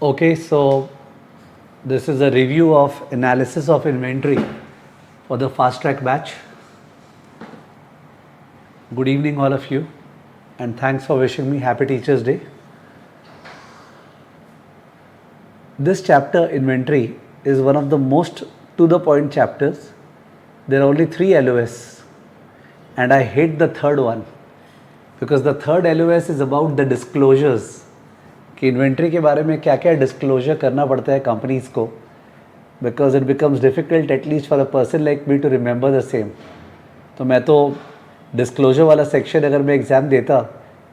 Okay, so this is a review of analysis of inventory for the fast track batch. Good evening, all of you, and thanks for wishing me Happy Teachers Day. This chapter, inventory, is one of the most to the point chapters. There are only 3 LOS, and I hate the third one because the third LOS is about the disclosures कि inventory के बारे में क्या क्या disclosure करना पड़ता है companies को, because it becomes difficult at least for a person like me to remember the same. तो मैं तो डिस्क्लोजर वाला सेक्शन अगर मैं एग्ज़ाम देता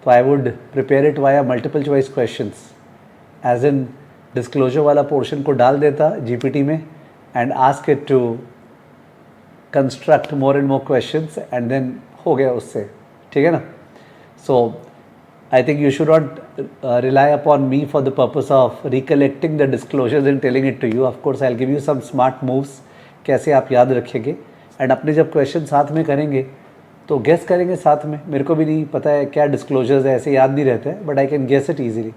तो I would prepare it via multiple choice questions, as in disclosure वाला पोर्शन को डाल देता जीपीटी में and ask it to construct more and more questions and then हो गया उससे. ठीक है ना. सो I think you should not rely upon me for the purpose of recollecting the disclosures and telling it to you. Of course, I'll give you some smart moves कैसे आप याद रखेंगे, एंड अपने जब क्वेश्चन साथ में करेंगे तो गेस करेंगे साथ में. मेरे को भी नहीं पता है क्या डिस्क्लोजर्स है, ऐसे याद नहीं रहते हैं, but I can guess it easily.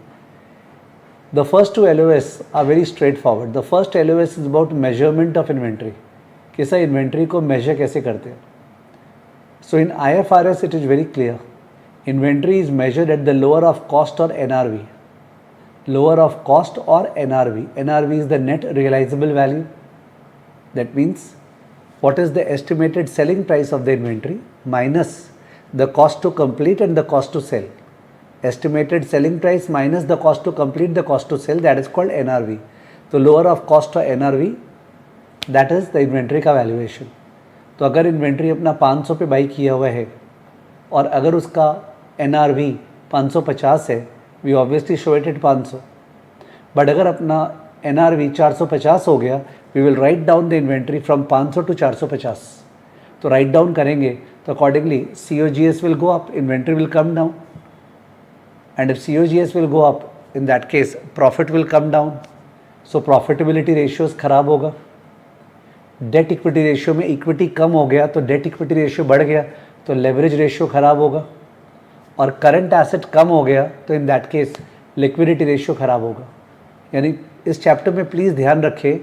The first 2 LOS are very straightforward. The first LOS is about measurement of inventory, कि सर इन्वेंट्री को मेजर कैसे करते हैं. So in IFRS it is very clear. Inventory is measured at the lower of cost or NRV. Lower of cost or NRV. NRV is the net realizable value. That means what is the estimated selling price of the inventory minus the cost to complete and the cost to sell. Estimated selling price minus the cost to complete, the cost to sell, that is called NRV. So lower of cost or NRV, that is the inventory का valuation. तो अगर inventory अपना 500 पे by किया हुआ है और अगर उसका NRV 550 है, we obviously show it at 500. But अगर अपना NRV 450 हो गया, we will write down the inventory from 500 to 450. तो राइट डाउन करेंगे तो accordingly COGS will go up, inventory will come down, and if COGS will go up, in that case profit will come down. So profitability ratios खराब होगा. Debt equity ratio में equity कम हो गया तो date equity ratio बढ़ गया तो लेवरेज रेशियो ख़राब होगा, और करंट एसेट कम हो गया तो in that case liquidity ratio ख़राब होगा. यानी इस चैप्टर में प्लीज़ ध्यान रखें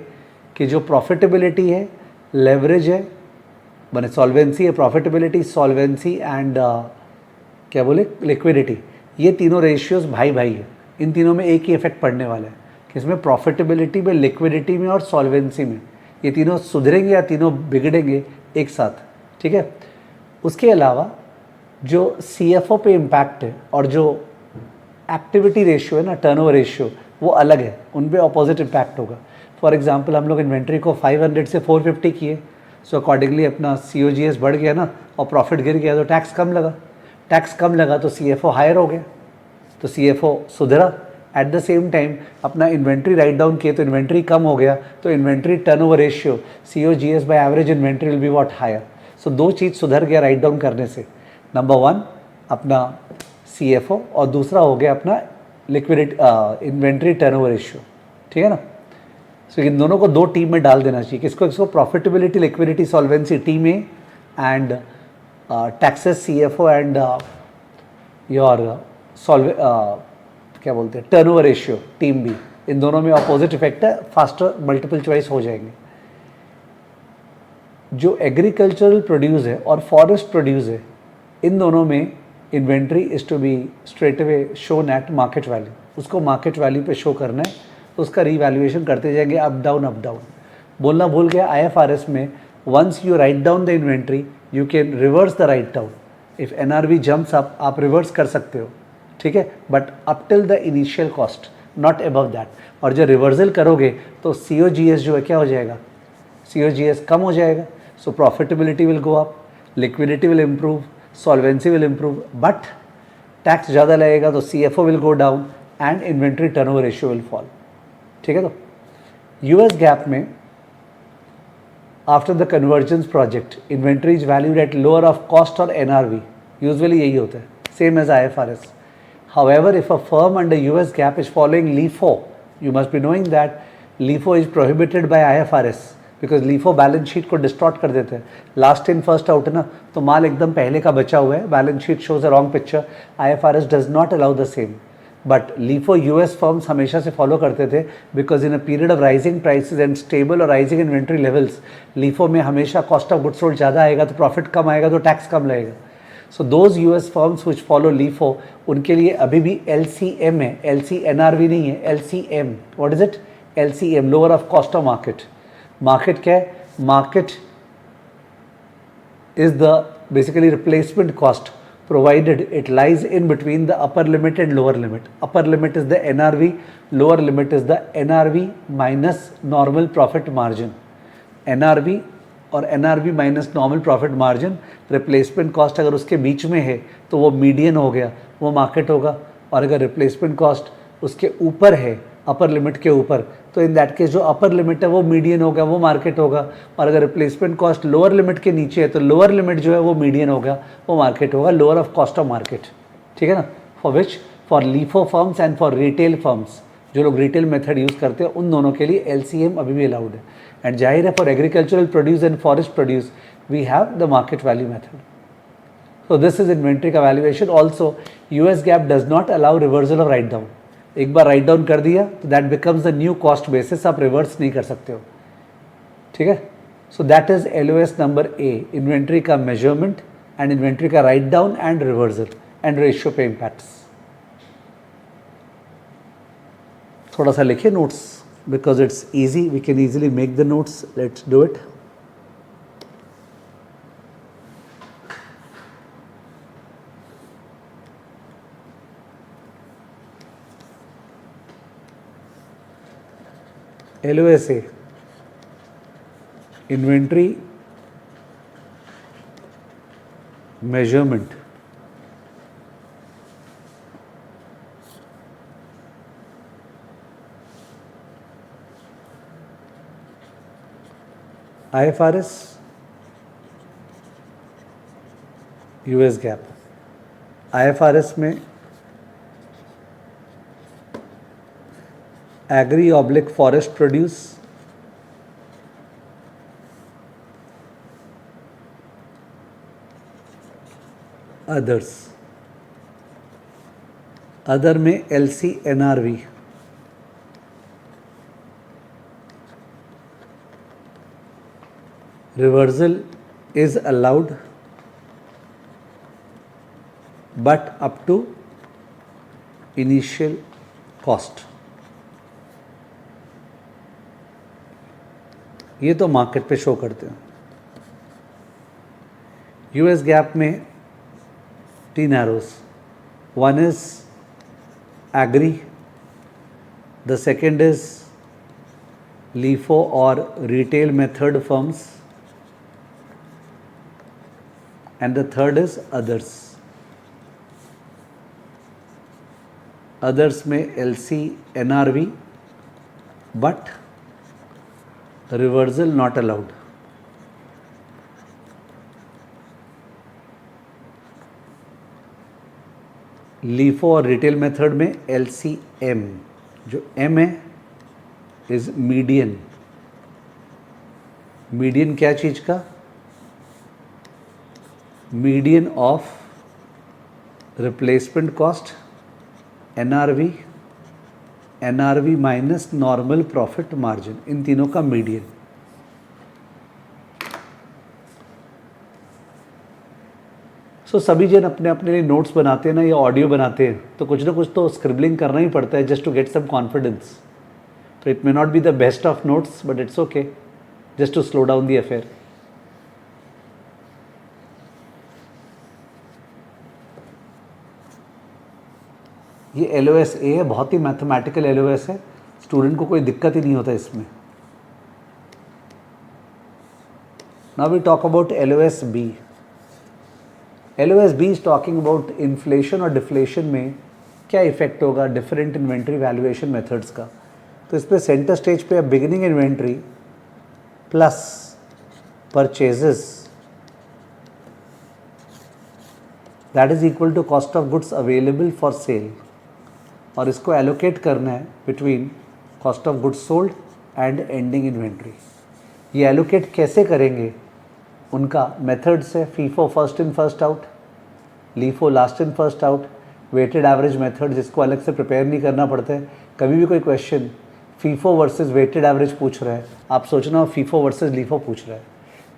कि जो प्रॉफिटेबिलिटी है, लेवरेज है, माने सॉल्वेंसी है, प्रॉफिटेबिलिटी, सॉल्वेंसी एंड क्या बोले लिक्विडिटी, ये तीनों रेशियोज भाई भाई है. इन तीनों में एक ही इफेक्ट पड़ने वाला है कि इसमें प्रॉफिटेबिलिटी में, लिक्विडिटी में और सॉल्वेंसी में ये तीनों सुधरेंगे या तीनों बिगड़ेंगे एक साथ. ठीक है. उसके अलावा जो CFO पे इम्पैक्ट है और जो एक्टिविटी रेशियो है ना, टर्नओवर रेशियो, वो अलग है, उन पे अपोजिट इम्पैक्ट होगा. फॉर एग्जांपल हम लोग इन्वेंट्री को 500 से 450 किए, सो अकॉर्डिंगली अपना COGS बढ़ गया ना और प्रॉफिट गिर गया तो टैक्स कम लगा. टैक्स कम लगा तो CFO हायर हो गया, तो CFO सुधरा. एट द सेम टाइम अपना इन्वेंट्री राइट डाउन किए तो इन्वेंट्री कम हो गया, तो inventory turnover ratio COGS by average inventory will be what higher. So 2 चीज़ सुधर गया राइट डाउन करने से. नंबर 1 अपना CFO और दूसरा हो गया अपना लिक्विडिटी इन्वेंट्री टर्नओवर रेशियो. ठीक है ना. सो इन दोनों को 2 टीम में डाल देना चाहिए. किसको profitability, liquidity, solvency team A, and taxes CFO and your क्या बोलते हैं टर्नओवर रेशियो टीम बी. इन दोनों में अपोजिट इफेक्ट है, फास्टर मल्टीपल चॉइस हो जाएंगे. जो एग्रीकल्चरल प्रोड्यूस है और फॉरेस्ट प्रोड्यूस है, इन दोनों में inventory is to be straight away shown at market value. उसको मार्केट वैल्यू पे शो करना है, तो उसका रीवैल्यूएशन करते जाएंगे अप डाउन अप डाउन. बोलना भूल गया, IFRS में once you write down the inventory you can reverse the write down. If NRV jumps up, आप रिवर्स कर सकते हो. ठीक है. But up till the initial cost, not above that. और जब रिवर्सल करोगे तो COGS जो है क्या हो जाएगा, COGS कम हो जाएगा. So profitability will go up, liquidity will improve, solvency will improve, but tax ज़्यादा लगेगा तो CFO will go down and inventory turnover ratio will fall. ठीक है. तो US गैप में after the convergence project inventory is valued at lower of cost और NRV. Usually यही होता है, same as IFRS. However, if a firm under US GAAP is following LIFO, you must be knowing that LIFO is prohibited by IFRS because LIFO balance sheet को distort कर देते हैं. Last in first out है ना, तो माल एकदम पहले का बचा हुआ है, balance sheet shows a wrong picture. IFRS does not allow the same. But LIFO US firms हमेशा से फॉलो करते थे because in a period of rising prices and stable और राइजिंग इन्वेंट्री लेवल्स लीफो में हमेशा कॉस्ट ऑफ गुड्स सोल्ड ज़्यादा आएगा तो प्रॉफिट कम आएगा तो टैक्स कम लगेगा. So those US firms which follow LIFO उनके लिए अभी भी LCM है, LCNRV नहीं है, LCM. What is it? LCM, lower of cost of market. Market क्या है? Market is the basically replacement cost provided it lies in between the upper limit and lower limit. Upper limit is the NRV, lower limit is the NRV minus normal profit margin. NRV और NRV minus normal profit margin, replacement cost अगर उसके बीच में है तो वो median हो गया, वो मार्केट होगा. और अगर रिप्लेसमेंट कॉस्ट उसके ऊपर है, अपर लिमिट के ऊपर, तो इन दैट केस जो अपर लिमिट है वो मीडियन होगा, वो मार्केट होगा. और अगर रिप्लेसमेंट कॉस्ट लोअर लिमिट के नीचे है तो लोअर लिमिट जो है वो मीडियन होगा, वो मार्केट होगा, lower of cost of market. ठीक है ना. For which, for LIFO firms and for retail firms, जो लोग रिटेल मेथड यूज़ करते हैं उन दोनों के लिए LCM अभी भी अलाउड है. एंड जाहिर है for agricultural produce and forest produce we have the market value method. So this is inventory का valuation. Also US GAAP does not allow reversal of write down. एक बार राइट डाउन कर दिया तो that becomes the new cost basis, आप reverse नहीं कर सकते हो. ठीक है. So that is LOS number A, inventory का मेजरमेंट एंड इन्वेंट्री का write down and reversal and ratio पे इम्पैक्ट्स. थोड़ा सा लिखिए notes because it's easy, we can easily make the notes. Let's do it. LOSA, inventory measurement. IFRS, US GAAP. IFRS में agri oblique forest produce, others. Other में LCNRV. Reversal is allowed but up to initial cost. ये तो market पे show करते हैं. US GAAP में 3 areas. One is agree, the second is LIFO और retail method firms and the third is others. Others में LCNRV but reversal not allowed. LIFO और retail method में LCM, जो M है इज मीडियन. मीडियन क्या चीज का? Median of replacement cost, NRV minus normal profit margin, इन तीनों का मीडियन. सो सभी जन अपने अपने लिए नोट्स बनाते हैं ना या ऑडियो बनाते हैं तो कुछ ना कुछ तो स्क्रिबलिंग करना ही पड़ता है just to get some confidence. तो it may not be the best of notes but it's okay just to slow down the affair. ये LOS A है, बहुत ही मैथमेटिकल LOS है, स्टूडेंट को कोई दिक्कत ही नहीं होता इसमें. Now we talk about LOS B. LOS B is talking about inflation और डिफ्लेशन में क्या इफेक्ट होगा डिफरेंट इन्वेंट्री वैल्यूएशन मेथड्स का. तो इस पर सेंटर स्टेज पे beginning inventory plus purchases that is equal to cost of goods available for sale, और इसको एलोकेट करना है between cost of goods sold and ending inventory. ये एलोकेट कैसे करेंगे? उनका मेथड से FIFO first in first out, LIFO last in first out, weighted average method जिसको अलग से प्रिपेयर नहीं करना पड़ता है। कभी भी कोई question FIFO versus weighted average पूछ रहा है, आप सोचना फीफो वर्सेस लीफो पूछ रहा है।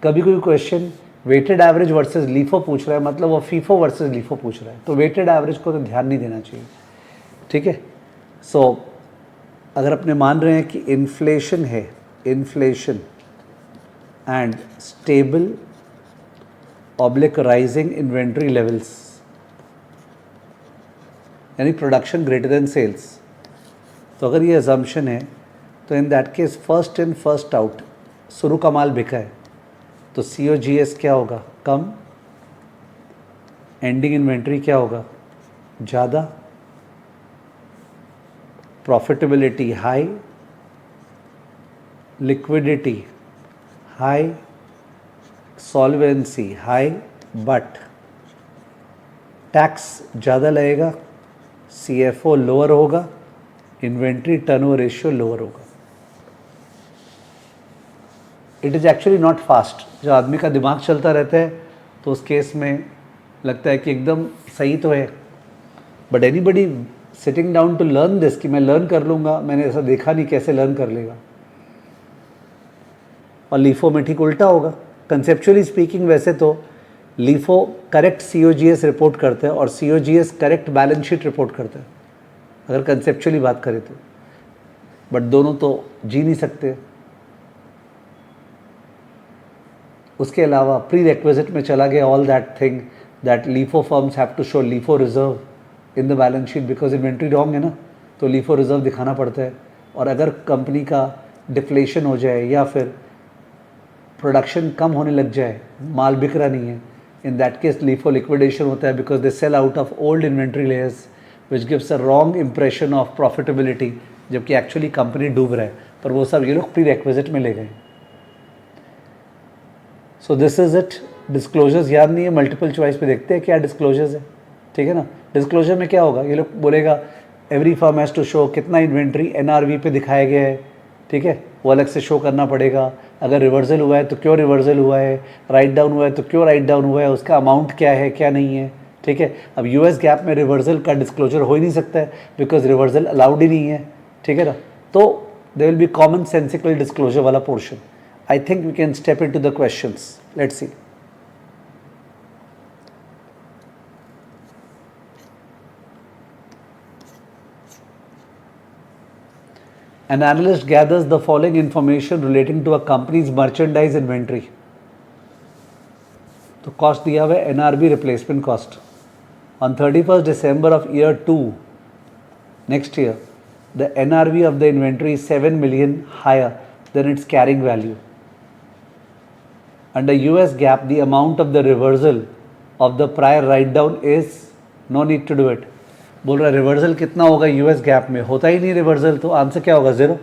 कभी कोई question weighted average versus LIFO पूछ रहा है, मतलब वो फीफो वर्सेस लीफो पूछ रहा है, तो वेटेड एवरेज को तो ध्यान नहीं देना चाहिए, ठीक है। सो अगर अपने मान रहे हैं कि इन्फ्लेशन है, inflation and stable oblique rising inventory levels, यानी प्रोडक्शन ग्रेटर देन सेल्स, तो अगर ये अजम्पशन है तो in that case first in first out, शुरू का माल बिका है तो COGS क्या होगा, कम, एंडिंग इन्वेंट्री क्या होगा, ज़्यादा, profitability high, liquidity high, solvency high, but tax ज़्यादा लगेगा, CFO लोअर होगा, इन्वेंट्री टर्नओवर रेशियो लोअर होगा। It is actually not fast. जब आदमी का दिमाग चलता रहता है तो उस केस में लगता है कि एकदम सही तो है, but anybody sitting down to learn this कि मैं लर्न कर लूँगा, मैंने ऐसा देखा नहीं, कैसे लर्न कर लेगा। और लीफो में ठीक उल्टा होगा। कंसेप्चुअली स्पीकिंग वैसे तो लीफो करेक्ट COGS रिपोर्ट करता है और COGS correct balance sheet report करता है, अगर कंसेप्चुअली बात करें तो, बट दोनों तो जी नहीं सकते। उसके अलावा प्री रिक्विजिट में चला गया all that thing that LIFO firms have to show LIFO reserve in the balance sheet, because inventory wrong है ना, तो लीफो रिजर्व दिखाना पड़ता है। और अगर कंपनी का डिफ्लेशन हो जाए या फिर प्रोडक्शन कम होने लग जाए, माल बिक रहा नहीं है, इन दैट केस लीफो लिक्विडेशन होता है, because they sell out of old inventory layers which gives a wrong impression of profitability, जबकि एक्चुअली कंपनी डूब रहा है, पर वो सब ये लोग प्री रिक्विजिट में ले गए। So this is it. Disclosures याद नहीं है, मल्टीपल चॉइस पे देखते हैं क्या डिस्क्लोजर्स है, ठीक है ना। डिस्क्लोजर में क्या होगा, ये लोग बोलेगा every firm has to show कितना इन्वेंट्री NRV पे दिखाया गया है, ठीक है, वो अलग से शो करना पड़ेगा। अगर रिवर्सल हुआ है तो क्यों रिवर्सल हुआ है, राइट डाउन हुआ है तो क्यों राइट डाउन हुआ है, उसका अमाउंट क्या है क्या नहीं है, ठीक है। अब US गैप में रिवर्सल का डिस्क्लोजर हो ही नहीं सकता है, बिकॉज रिवर्सल अलाउड ही नहीं है, ठीक है ना। तो there will be common sensical disclosure वाला portion. I think we can step into the questions, let's see. An analyst gathers the following information relating to a company's merchandise inventory. तो cost दिया हुआ है NRV replacement cost. On 31st December of year 2 next year, the NRV of the inventory is 7 million higher than its carrying value. Under US GAAP, the amount of the reversal of the prior write down is no need to do it. बोल रहा है reversal कितना होगा US GAAP में, होता ही नहीं reversal, तो answer क्या होगा, 0।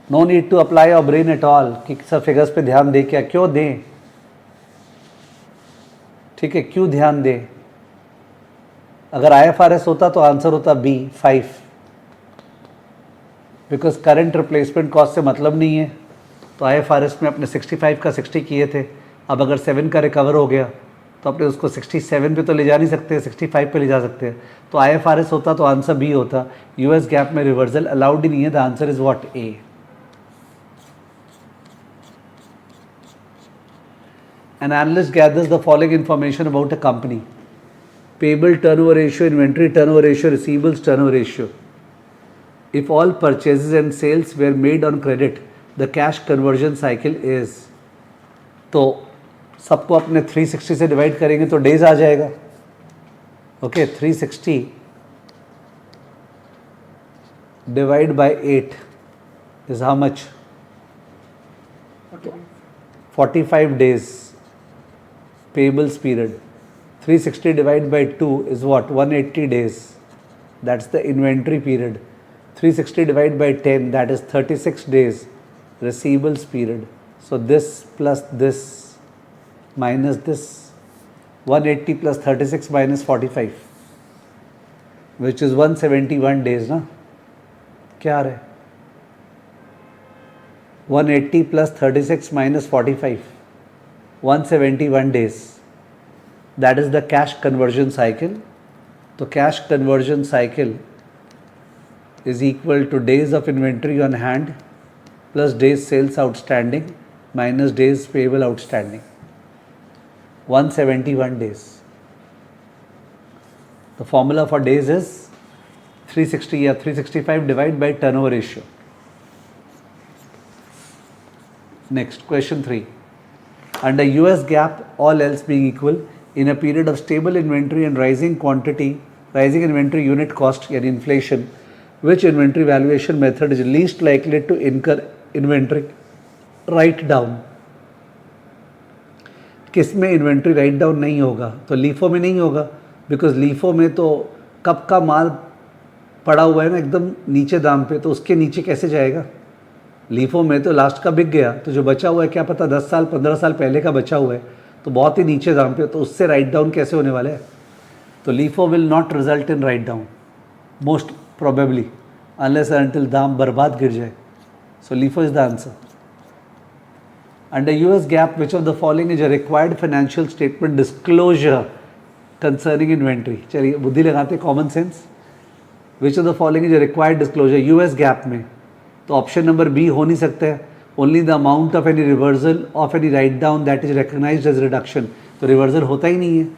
No need to apply your brain at all कि सब फिगर्स पे ध्यान दे, क्या क्यों दें, ठीक है, क्यों ध्यान दें। अगर IFRS होता तो आंसर होता B 5, because current replacement cost से मतलब नहीं है। तो IFRS में अपने 65 का 60 किए थे, अब अगर 7 का रिकवर हो गया तो अपने उसको 67 पे तो ले जा नहीं सकते, 65 पे ले जा सकते हैं। तो IFRS होता तो आंसर B होता। US गैप में रिवर्सल अलाउड ही नहीं है, the answer is what, A। An analyst gathers the following information about a company: payable turnover ratio, inventory turnover ratio, receivables turnover ratio. If all purchases and sales were made on credit, the cash conversion cycle is, तो सबको अपने 360 से divide करेंगे तो days आ जाएगा। Okay, 360 divide by 8 is how much, 45 days payables period. 360 divided by 2 is what, 180 days, that's the inventory period. 360 divided by 10, that is 36 days receivables period. So this plus this minus this, 180 plus 36 minus 45, which is 171 days ना, क्या आ रहा है, 180 plus 36 minus 45, 171 days. That is the cash conversion cycle तो cash conversion cycle is equal to days of inventory on hand plus days sales outstanding minus days payable outstanding, 171 days. The formula for days is 360 या 365 divided by turnover ratio. Next, question 3. Under US GAAP, all else being equal, in a period of stable inventory and rising inventory unit cost and inflation, which inventory valuation method is least likely to incur inventory write down? किस में inventory write down नहीं होगा? तो LIFO में नहीं होगा, because LIFO में तो कब का माल पड़ा हुआ है ना एकदम नीचे दाम पे, तो उसके नीचे कैसे जाएगा? लीफो में तो लास्ट का बिक गया, तो जो बचा हुआ है क्या पता 10 साल 15 साल पहले का बचा हुआ है, तो बहुत ही नीचे दाम पे, तो उससे राइट डाउन कैसे होने वाला है? तो LIFO will not result in write down most probably unless and until दाम बर्बाद गिर जाए. So LIFO is the answer. Under US GAAP, which of the following is a required financial statement disclosure concerning inventory? चलिए बुद्धि लगाते, common sense. Which of the following is a required disclosure US GAAP में? तो option number B हो नहीं सकता है. Only the amount of any reversal of any write down that is recognized as reduction. तो रिवर्सल होता ही नहीं है.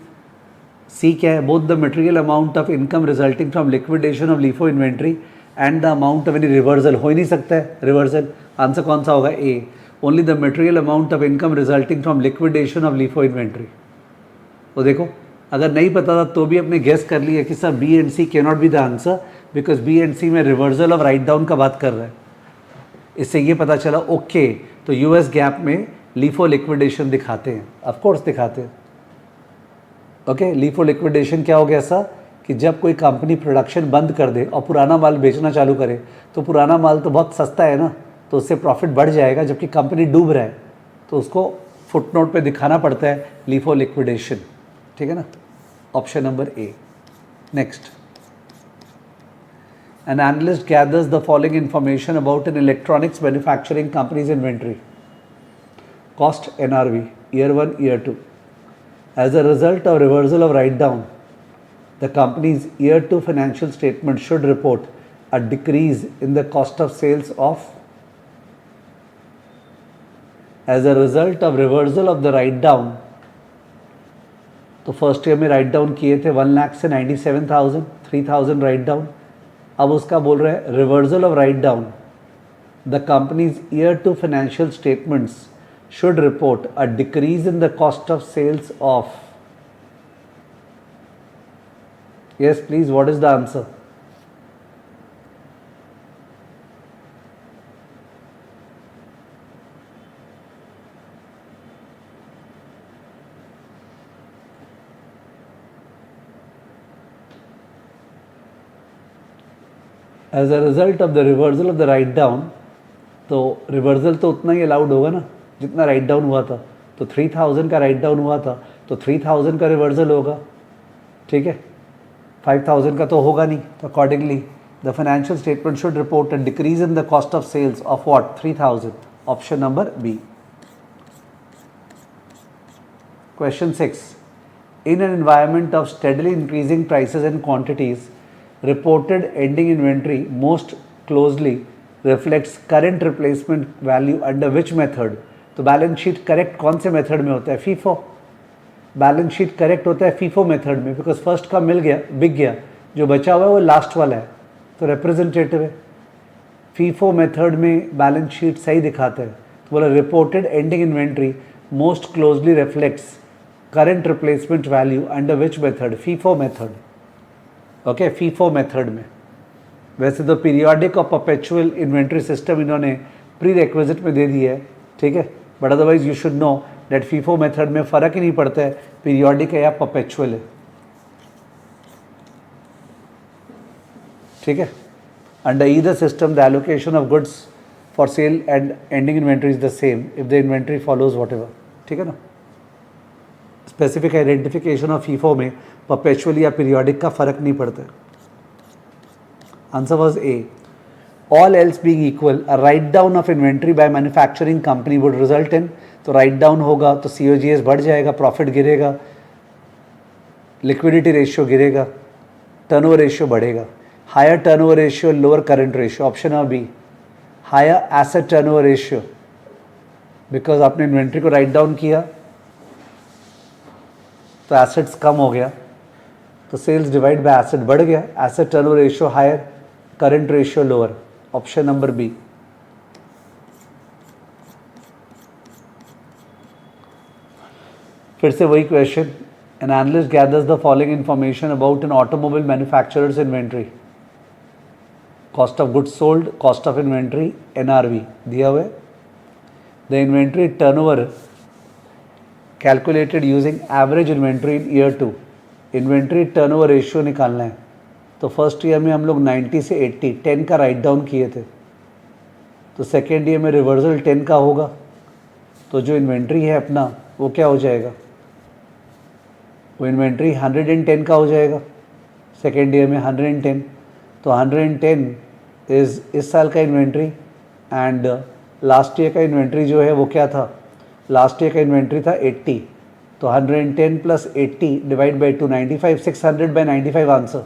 सी क्या है? Both the material amount of income resulting from liquidation of LIFO inventory and the amount of any reversal. हो ही नहीं सकता है रिवर्सल. आंसर कौन सा होगा? A. Only the material amount of income resulting from liquidation of LIFO inventory. तो देखो, अगर नहीं पता था तो भी अपने गेस कर लिया कि sir B and C can not be the answer, because B and C में रिवर्सल ऑफ राइट डाउन का बात कर रहा है. इससे ये पता चला ओके, तो यूएस गैप में लीफो लिक्विडेशन दिखाते हैं. ऑफकोर्स दिखाते हैं. ओके, लीफो लिक्विडेशन क्या हो गया ऐसा कि जब कोई कंपनी प्रोडक्शन बंद कर दे और पुराना माल बेचना चालू करे, तो पुराना माल तो बहुत सस्ता है ना, तो उससे प्रॉफिट बढ़ जाएगा, जबकि कंपनी डूब रहा है, तो उसको फुटनोट पे दिखाना पड़ता है लीफो लिक्विडेशन. ठीक है ना? Option number A. Next, N analyst gathers the following information about N electronics manufacturing companies inventory. Cost NRV year 1 year 2. As a result of reversal of write down, the company's year 2 financial statement should report a decrease in the cost of sales of. As a result of reversal of the write down, तो first year में right down किए थे 1,97,000, 3,000 write down. अब उसका बोल रहे हैं reversal of right down, the company's year 2 financial statements should report a decrease in the cost of sales of. Yes, please, what is the answer? As a result of the reversal of the write down, तो reversal तो उतना ही allowed होगा ना जितना write down हुआ था. तो 3,000 का राइट डाउन हुआ था, तो 3,000 का रिवर्सल होगा. ठीक है, 5,000 का तो होगा नहीं. तो accordingly the financial statement should report a decrease in the cost of sales of what? 3,000. Option number B. Question 6. In an environment of steadily increasing prices and quantities, reported ending inventory most closely reflects current replacement value under which method? तो balance sheet correct कौन से method में होता है? FIFO. Balance sheet correct होता है FIFO method में, because first का मिल गया, बिक गया, जो बचा हुआ है वो लास्ट वाला है, तो रिप्रेजेंटेटिव है. फीफो मेथड में बैलेंस शीट सही दिखाता है. तो बोला reported ending inventory most closely reflects current replacement value under which method? FIFO method. Okay, FIFO method में. वैसे तो पीरियोडिक और परपेचुअल इन्वेंट्री सिस्टम इन्होंने प्री रिक्विजिट में दे दिया है. ठीक है, but otherwise you should know that FIFO method में फ़र्क ही नहीं पड़ता है पीरियोडिक है या परपेचुअल है. ठीक है, under either system the allocation of goods for sale and ending inventory is the same if the inventory follows what ever. ठीक है ना? स्पेसिफिक आइडेंटिफिकेशन ऑफ फीफो में परपेचुअल या पीरियोडिक का फ़र्क नहीं पड़ता है. Answer was A. All else being equal, a write down of inventory by manufacturing company would result in. तो write down होगा तो COGS बढ़ जाएगा, प्रॉफिट गिरेगा, लिक्विडिटी रेशियो गिरेगा. टर्नओवर रेशियो बढ़ेगा. Higher turnover ratio, lower current ratio. Option number B. Higher asset turnover ratio, because आपने inventory को राइट डाउन किया तो एसेट्स कम हो गया, तो सेल्स डिवाइड बाय एसेट बढ़ गया. Asset turnover ratio higher, current ratio lower. Option number B. फिर से वही question. An analyst gathers the following information about an automobile manufacturer's inventory. Cost of goods sold, cost of inventory, NRV दिया हुआ है. The inventory turnover calculated using average inventory in year 2. Inventory turnover ratio निकालना है. तो first year में हम लोग 90 से 80, 10 का राइट डाउन किए थे. तो सेकेंड ईयर में रिवर्सल 10 का होगा. तो जो इन्वेंट्री है अपना वो क्या हो जाएगा, वो इन्वेंट्री 110 का हो जाएगा. सेकेंड ईयर में 110. तो 110 इस साल का इन्वेंट्री, एंड लास्ट ईयर का इन्वेंट्री जो है वो क्या था, लास्ट ईयर का इन्वेंट्री था 80. तो 110 plus 80 divide by 2, 95. 600 by 95 answer.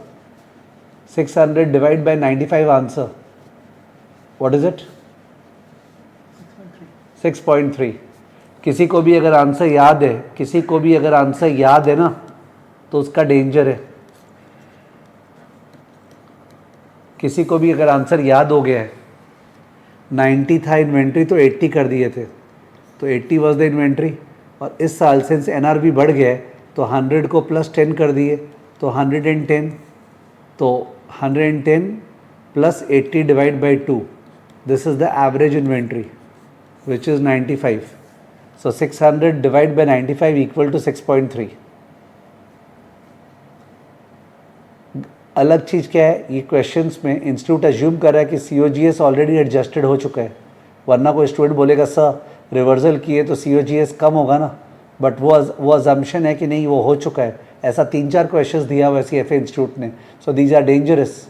600 divide by 95 answer. What is it? 6.3. किसी को भी अगर आंसर याद है, किसी को भी अगर आंसर याद है ना, तो उसका डेंजर है. किसी को भी अगर आंसर याद हो गया है, 90 था इन्वेंट्री तो 80 कर दिए थे, तो 80 वाज द इन्वेंट्री. और इस साल सिंस एनआरवी बढ़ गया है तो 100 को प्लस 10 कर दिए, तो 110. तो 110 plus 80 divide by 2, this is the average inventory which is 95. So 600 divided by 95 equal to 6.3. अलग चीज़ क्या है, ये क्वेश्चंस में इंस्टीट्यूट अज्यूम कर रहा है कि COGS ऑलरेडी एडजस्टेड हो चुका है. वरना कोई स्टूडेंट बोलेगा सर रिवर्सल किए तो COGS कम होगा ना, बट वो अजम्पशन है कि नहीं वो हो चुका है. ऐसा 3-4 क्वेश्चंस दिया हुआ है CFA इंस्टीट्यूट ने. So these are dangerous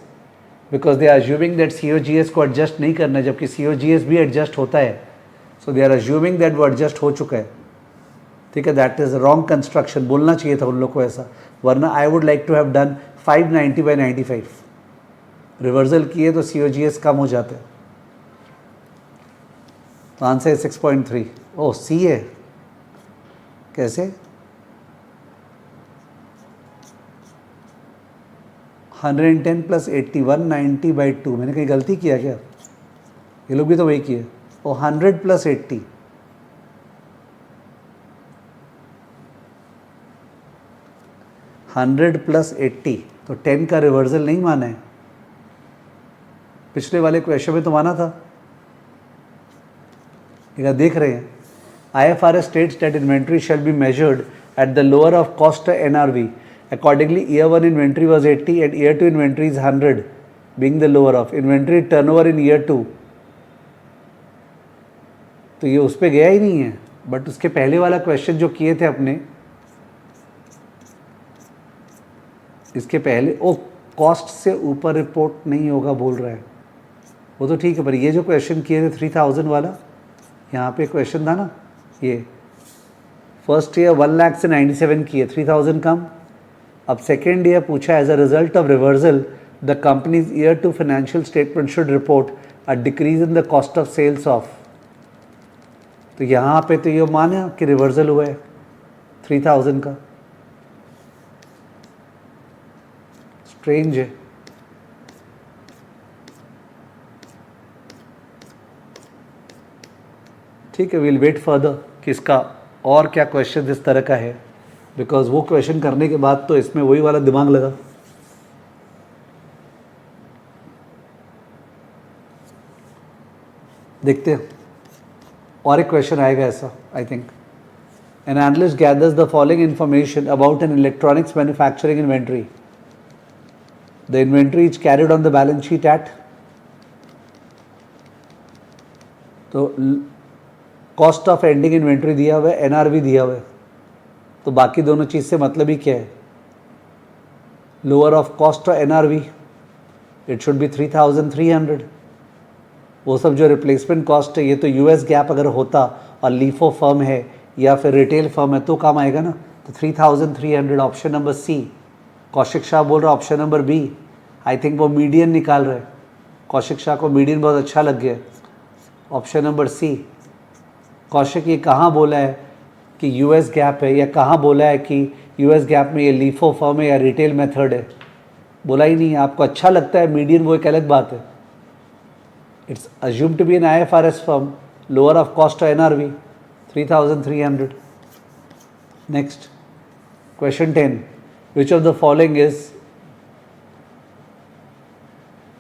because they are assuming that COGS को एडजस्ट नहीं करना है, जबकि COGS भी एडजस्ट होता है. So they are assuming that वो एडजस्ट हो चुका है. ठीक है, दैट इज़ रॉन्ग कंस्ट्रक्शन. बोलना चाहिए था उन लोग को ऐसा, वरना I would like to have done 590 by 95. Reversal किए तो COGS कम हो जाता है. तो आंसर है 6.3. ओह सी है. कैसे? 110 प्लस 80, 190 बाई 2. मैंने कहीं गलती किया क्या? ये लोग भी तो वही किए. और 100 प्लस 80, 100 प्लस 80, तो 10 का रिवर्सल नहीं माना है. पिछले वाले क्वेश्चन में तो माना था. ये देख रहे हैं. IFRS states that inventory shall be measured at the lower of cost NRV. Accordingly, year 1 inventory was 80 and year 2 inventory is 100, being the lower of. Inventory turnover in year 2. तो ये उस पर गया ही नहीं है. बट उसके पहले वाला क्वेश्चन जो किए थे अपने, इसके पहले ओ कॉस्ट से ऊपर रिपोर्ट नहीं होगा बोल रहा है, वो तो ठीक है. पर ये जो क्वेश्चन किए थे 3000 वाला, यहाँ पे क्वेश्चन था ना, ये फर्स्ट ईयर 1 लाख से 97 किए, 3000 कम. अब सेकेंड ईयर पूछा as a result of reversal the company's year 2 financial statement should report a decrease in the cost of sales of. तो यहाँ पे तो ये माना कि रिवर्सल हुआ है 3000 का. स्ट्रेंज है. ठीक है, विल वेट फर्दर कि इसका और क्या क्वेश्चन इस तरह का है, बिकॉज वो क्वेश्चन करने के बाद तो इसमें वही वाला दिमाग लगा. देखते हैं और एक क्वेश्चन आएगा ऐसा, I think. N analyst gathers the following information about N electronics manufacturing inventory. The inventory is carried on the balance sheet at. तो कॉस्ट ऑफ एंडिंग इन्वेंट्री दिया हुआ है, एनआरवी दिया हुआ है. तो बाकी दोनों चीज़ से मतलब ही क्या है, लोअर ऑफ कॉस्ट और एनआरवी, इट शुड बी 3300. वो सब जो रिप्लेसमेंट कॉस्ट है, ये तो US गैप अगर होता और लीफो फर्म है या फिर रिटेल फर्म है तो काम आएगा ना. तो 3300, option number C Kaushik Shah बोल रहा option number B, I think वो मीडियन निकाल रहे हैं, कौशिक शाह को मीडियन बहुत अच्छा लग गया। ऑप्शन नंबर सी, कौशिक ये कहाँ बोला है कि यूएस गैप है, या कहाँ बोला है कि यूएस गैप में ये लीफो फर्म है या रिटेल मेथड है? बोला ही नहीं है। आपको अच्छा लगता है मीडियन, वो एक अलग बात है। It's assume to be an IFRS firm, lower of cost NRV 3300। Next question 10, which of the following is,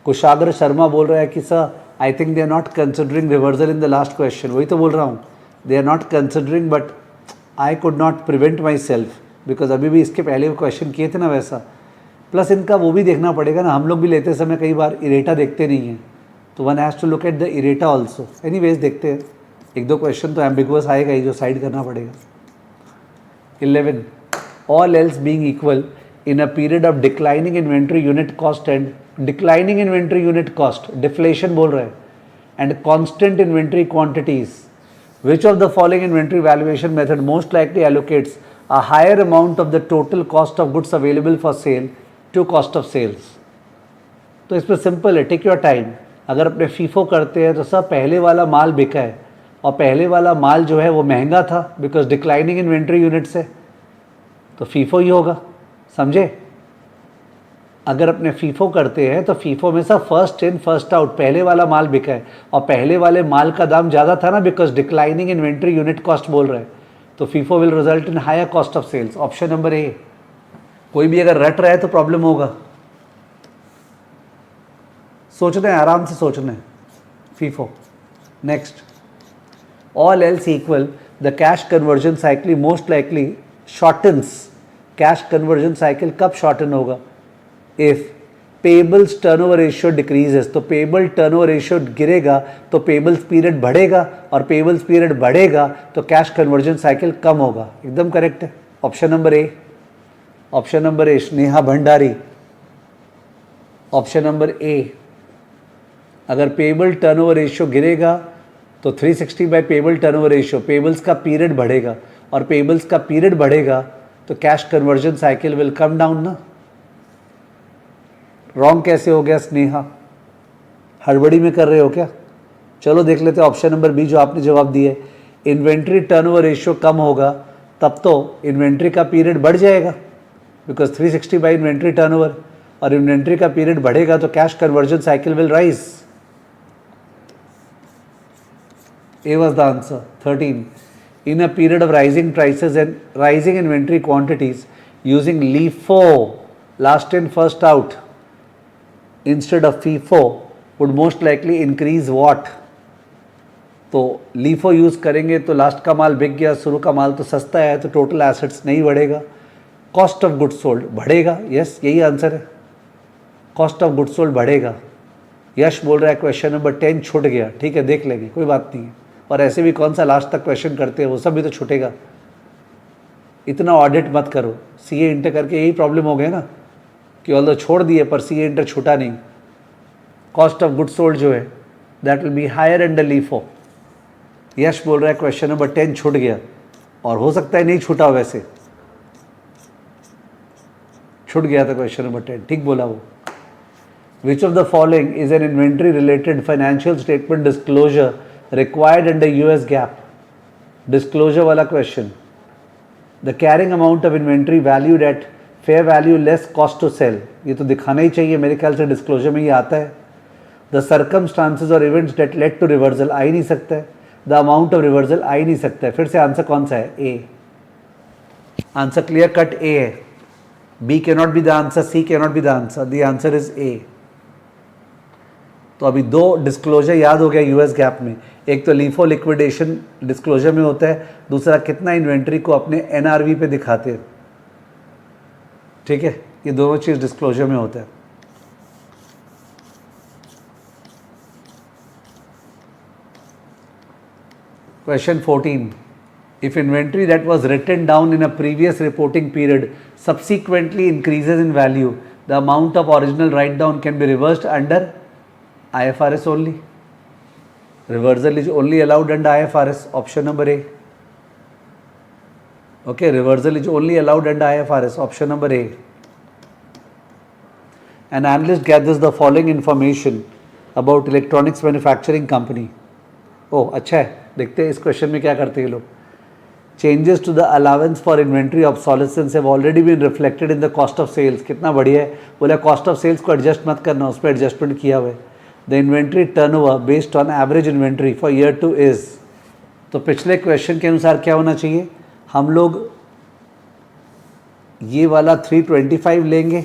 Kushagra Sharma बोल रहा है कि sir I think they are not considering reversal in the last question. वही तो बोल रहा हूँ, they are not considering, but I could not prevent myself, because अभी भी इसके पहले वो क्वेश्चन किए थे ना वैसा। प्लस इनका वो भी देखना पड़ेगा ना, हम लोग भी लेते समय कई बार इरेटा देखते नहीं हैं, तो one has to look at the errata also. Anyways देखते हैं, एक दो क्वेश्चन तो एम्बिगुअस आएगा ही जो साइड करना पड़ेगा। 11, all else being equal in a period of declining inventory unit cost and declining inventory unit cost, deflation बोल रहे हैं, and constant inventory quantities, which of the following inventory valuation method most likely allocates a higher amount of the total cost of goods available for sale to cost of sales? तो इस पर simple है, take your time. अगर अपने FIFO करते हैं तो सब पहले वाला माल बिका है, और पहले वाला माल जो है वो महंगा था बिकॉज डिक्लाइनिंग इन्वेंट्री यूनिट से, तो फीफो ही होगा, समझे? अगर अपने फीफो करते हैं तो फीफो में सब फर्स्ट इन फर्स्ट आउट, पहले वाला माल बिका है और पहले वाले माल का दाम ज़्यादा था ना, because declining inventory unit cost बोल रहे हैं, तो FIFO will result in higher cost of sales. Option number A. कोई भी अगर रट रहा है तो प्रॉब्लम होगा, सोचना है, आराम से सोचना है। FIFO. Next, all else equal the cash conversion cycle most likely shortens. Cash conversion cycle कब शॉर्टन होगा? If payables turnover ratio decreases, तो पेबल टर्नओवर रेशियो गिरेगा तो पेबल्स पीरियड बढ़ेगा, और पेबल्स पीरियड बढ़ेगा तो कैश कन्वर्जन साइकिल कम होगा। एकदम करेक्ट है, option number A. Option number A, Sneha Bhandari. Option number A, अगर पेबल टर्नओवर रेशियो गिरेगा तो 360 by payable turnover ratio, payables का पीरियड बढ़ेगा, और पेबल्स का पीरियड बढ़ेगा तो cash conversion cycle will come down ना। रॉन्ग कैसे हो गया स्नेहा? हड़बड़ी में कर रहे हो क्या? चलो देख लेते हैं ऑप्शन नंबर बी जो आपने जवाब दिया। इन्वेंट्री टर्नओवर रेशियो कम होगा तब तो इन्वेंट्री का पीरियड बढ़ जाएगा, बिकॉज 360 बाई इन्वेंट्री टर्नओवर, और इन्वेंट्री का पीरियड बढ़ेगा तो cash conversion cycle will rise. A was the answer. 13. In a period of rising prices and rising inventory quantities, using LIFO, last in first out, instead of FIFO, would most likely increase what? तो LIFO use करेंगे तो last का माल बिक गया, शुरू का माल तो सस्ता है, तो टोटल एसेट्स नहीं बढ़ेगा, कॉस्ट ऑफ गुड्स सोल्ड बढ़ेगा। यस, यही आंसर है, कॉस्ट ऑफ गुड्स सोल्ड बढ़ेगा। यश बोल रहा है क्वेश्चन नंबर 10 छूट गया। ठीक है, देख लेंगे, कोई बात नहीं है। और ऐसे भी कौन सा लास्ट तक क्वेश्चन करते हैं, वो सब भी तो छूटेगा। इतना ऑडिट मत करो। सीए इंटर करके यही प्रॉब्लम हो गया ना कि ऑल्दो छोड़ दिए पर सीए इंटर छूटा नहीं। कॉस्ट ऑफ गुड्स सोल्ड जो है that will be higher under LIFO. Yash बोल रहा है क्वेश्चन नंबर 10 छूट गया, और हो सकता है नहीं छूटा, वैसे छूट गया था क्वेश्चन नंबर 10। ठीक बोला वो। विच of the following is an inventory related financial statement disclosure required under US GAAP? Disclosure वाला question. The carrying amount of inventory valued at fair value less cost to sell, ये तो दिखाना ही चाहिए, मेरे ख्याल से डिस्क्लोजर में ये आता है। The circumstances or events that led to reversal, आ ही नहीं सकता है। The amount of reversal आ ही नहीं सकता है। फिर से आंसर कौन सा है? A। Answer clear cut A है। B cannot be the answer, C cannot be the answer, the answer is A। तो अभी दो डिस्क्लोजर याद हो गया यूएस गैप में, एक तो लीफो लिक्विडेशन डिस्क्लोजर में होता है, दूसरा कितना इन्वेंट्री को अपने एनआरवी पे दिखाते हैं। ठीक है, ये दोनों चीज़ डिस्क्लोजर में होता है। Question 14, if inventory that was written down in a previous reporting period subsequently increases in value, the amount of original write down can be reversed under IFRS only. Reversal is only allowed under IFRS. Option number A. Okay, reversal is only allowed under IFRS. Option number A. An analyst gathers the following information about electronics manufacturing company. ओह अच्छा है, देखते हैं इस question में क्या करते हैं लोग. Changes to the allowance for inventory obsolescence have already been reflected in the cost of sales. कितना बढ़िया है, बोला cost of sales को एडजस्ट मत करना, उस पर एडजस्टमेंट किया हुआ है. The inventory turnover based on average inventory for year 2 is. तो पिछले क्वेश्चन के अनुसार क्या होना चाहिए, हम लोग ये वाला 325 लेंगे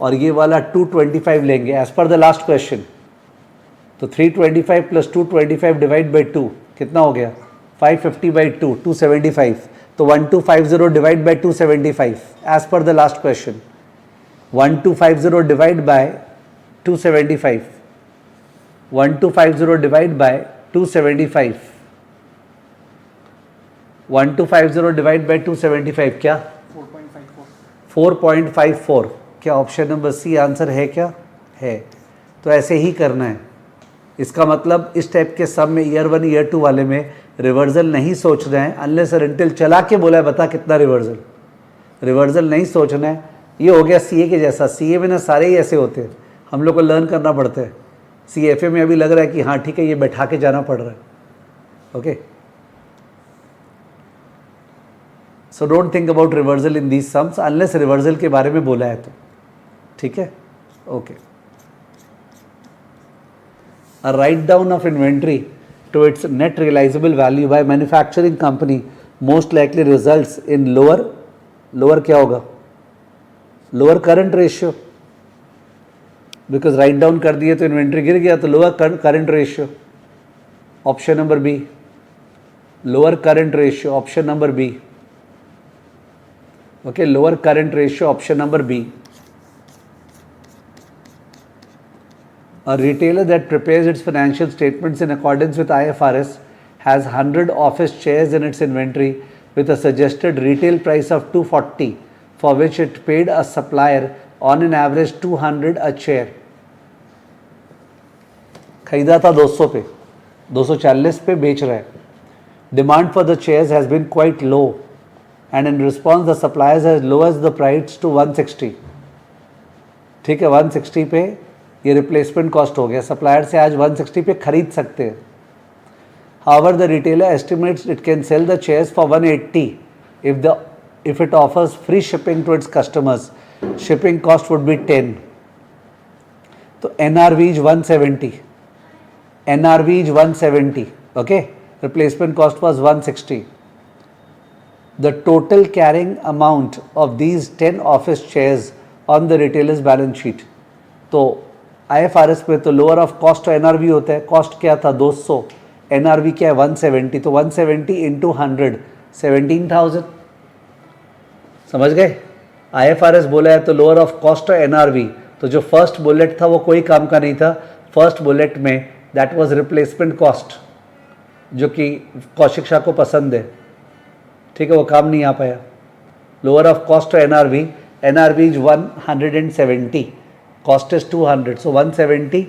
और ये वाला 225 लेंगे as per the last question. तो 325 प्लस 225 डिवाइड बाई 2 कितना हो गया, 550 बाई 2, 275. तो 1250 divide by 275 as per the last question. 1250 divide by 275, 1250 divide by 275, 1250 divide by 275 क्या 4.54. क्या ऑप्शन नंबर सी आंसर है, क्या है. तो ऐसे ही करना है. इसका मतलब इस टाइप के सम में ईयर 1 ईयर 2 वाले में रिवर्सल नहीं सोचना है, अनलेस और अनटिल चला के बोला है बता कितना रिवर्सल. रिवर्सल नहीं सोचना है. ये हो गया सीए के जैसा. सीए में ना सारे ही ऐसे होते हैं, हम लोग को लर्न करना पड़ता है. सीएफए में अभी लग रहा है कि हाँ ठीक है ये बैठा के जाना पड़ रहा है. Okay, so don't think about reversal in these sums unless reversal के बारे में बोला है तो. ठीक है, okay. A write down of inventory to its net realizable value by manufacturing company most likely results in lower क्या होगा, lower current ratio, because write down कर दिए तो इन्वेंट्री गिर गया तो lower current ratio. Option number B, lower current ratio, option number B. Okay, lower current ratio, option number B. A retailer that prepares its financial statements in accordance with IFRS has 100 office chairs in its inventory with a suggested retail price of 240 for which it paid a supplier on an average 200 a chair. खरीदा था 200 पे, 240 पे बेच रहा है. Demand for the chairs has been quite low and in response the suppliers has lowered the price to 160. ठीक है, 160 पे ये रिप्लेसमेंट कॉस्ट हो गया. सप्लायर से आज 160 पे खरीद सकते हैं. However, the retailer estimates it can sell the chairs for 180 if it offers free shipping to its customers. Shipping cost would be 10. तो NRV is 170. NRV is 170. Okay, replacement cost was 160. The total carrying amount of these 10 office chairs on the retailer's balance sheet. तो IFRS पे तो lower of cost तो NRV होता है. Cost क्या था 200, NRV क्या है 170. तो 170 इंटू 100 17,000. समझ गए. IFRS बोला है तो लोअर ऑफ कॉस्ट और NRV. तो जो फर्स्ट बुलेट था वो कोई काम का नहीं था. फर्स्ट बुलेट में दैट वाज रिप्लेसमेंट कॉस्ट जो कि कौशिक शाह को पसंद है. ठीक है, वो काम नहीं आ पाया. लोअर ऑफ कॉस्ट और NRV is 170. Cost is 200, so 170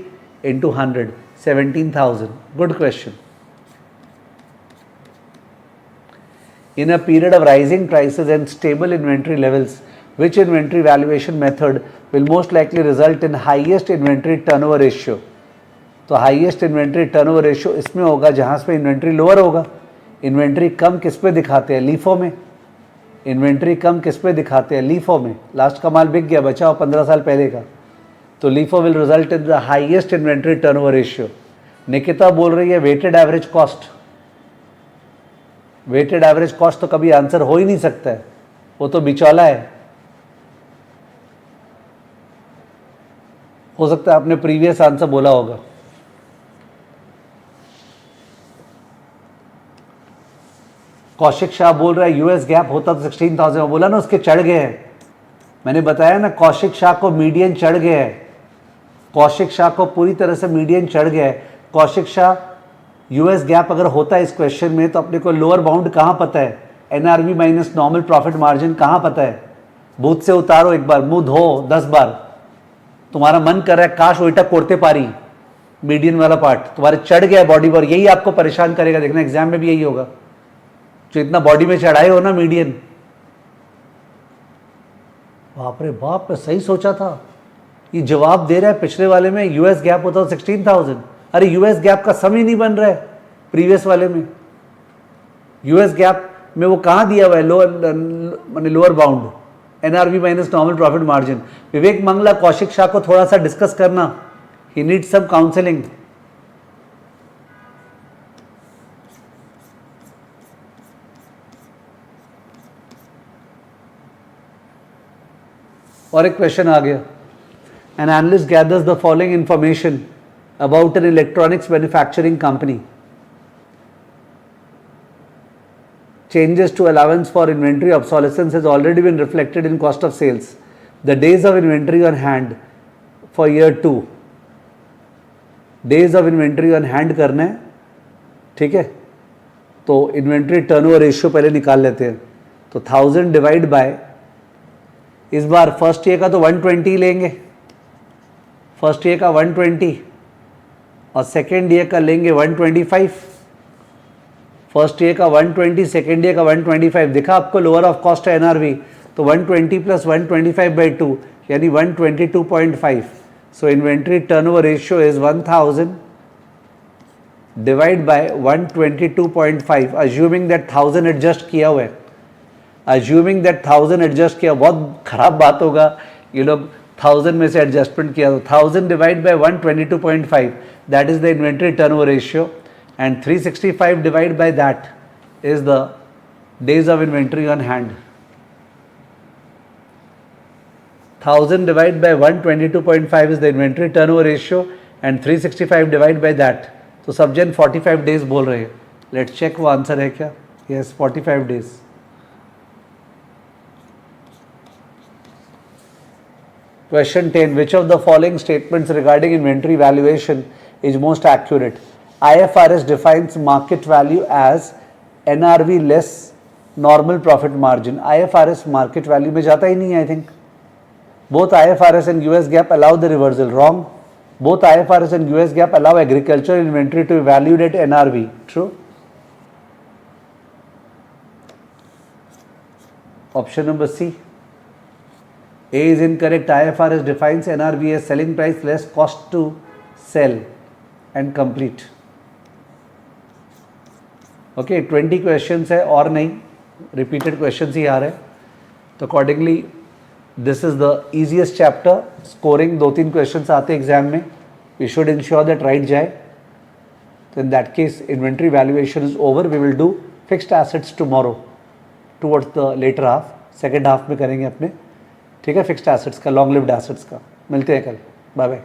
into 100, 17,000. Good question. In a period of rising prices and stable inventory levels, which inventory valuation method will most likely result in highest inventory turnover ratio? तो highest inventory turnover ratio इसमें होगा जहाँ पे inventory lower होगा. Inventory कम किस पे दिखाते हैं, LIFO में. Inventory कम किस पे दिखाते हैं, LIFO में. लास्ट का माल बिक गया, बचा हो 15 साल पहले का, तो LIFO will result in the highest inventory turnover ratio. Nikita बोल रही है weighted average cost. Weighted average cost तो कभी आंसर हो ही नहीं सकता है, वो तो बिचौला है. हो सकता है आपने प्रीवियस आंसर बोला होगा. कौशिक शाह बोल रहा है यूएस गैप होता तो 16,000. बोला ना उसके चढ़ गए हैं. मैंने बताया ना कौशिक शाह को मीडियन चढ़ गया है. कौशिक शाह को पूरी तरह से मीडियन चढ़ गया है. कौशिक शाह यूएस गैप अगर होता है इस क्वेश्चन में तो अपने को लोअर बाउंड कहाँ पता है, NRV minus normal profit margin कहाँ पता है. बूथ से उतारो एक बार, मुंह धो 10 बार. तुम्हारा मन कर रहा है काश उल्टा कोड़ते पारी. मीडियन वाला पार्ट तुम्हारे चढ़ गया है बॉडी पर, यही आपको परेशान करेगा. देखना एग्जाम में भी यही होगा. जो इतना बॉडी में चढ़ाए हो ना मीडियन, बाप रे बाप, सही सोचा था. ये जवाब दे रहा है पिछले वाले में यूएस गैप होता है 16,000, अरे यूएस गैप का सम ही नहीं बन रहा है प्रीवियस वाले में। यूएस गैप में वो कहाँ दिया हुआ है lower bound, NRV minus normal profit margin. Vivek Mangla, Kaushik Shah को थोड़ा सा डिस्कस करना, ही नीड सम काउंसलिंग। और एक क्वेश्चन आ गया, N analyst gathers the following information about N electronics manufacturing company. Changes to allowance for inventory obsolescence has already been reflected in cost of sales. The days of inventory on hand for year 2, days of inventory on hand करना है, ठीक है, तो inventory turnover ratio पहले निकाल लेते हैं। तो 1000 डिवाइड बाय, इस बार फर्स्ट ईयर का तो 120 लेंगे, फर्स्ट ईयर का 120 और सेकेंड ईयर का लेंगे 125। फर्स्ट ईयर का 120, सेकेंड ईयर का 125, देखा आपको लोअर ऑफ कॉस्ट है एनआरवी, तो 120 प्लस 125 बाई 2 यानी 122.5। So inventory turnover ratio is 1000 divide by 122.5, assuming that 1000 adjust किया हुआ है, अज्यूमिंग दैट 1000 एडजस्ट किया। बहुत खराब बात होगा ये लोग 1000 में से एडजस्टमेंट किया, तो 1000 divide by 122.5 that is the inventory turnover ratio, and 365 divided by that is the days of inventory on hand. 1000 divided by 122.5 is the inventory turnover ratio and 365 divided by that. तो सब जन 45 days बोल रहे हैं, let's check वो answer है क्या। Yes 45 days। Question 10, which of the following statements regarding inventory valuation is most accurate? IFRS defines market value as NRV less normal profit margin. IFRS market value में जाता ही नहीं है, I think. Both IFRS and US GAAP allow the reversal. Wrong. Both IFRS and US GAAP allow agricultural inventory to be valued at NRV. True. Option number C. A is incorrect. IFRS defines NRV as selling price less cost to sell and complete. Okay 20 questions है और नहीं, repeated questions ही आ रहे हैं, तो accordingly this is the easiest chapter. Scoring 2-3 questions आते हैं exam में, we should ensure that right जाए। तो in that case inventory valuation is over, we will do fixed assets tomorrow towards the latter half, second half में करेंगे अपने, ठीक है, फिक्स्ड एसेट्स का, लॉन्ग लिव्ड एसेट्स का। मिलते हैं कल, बाय बाय।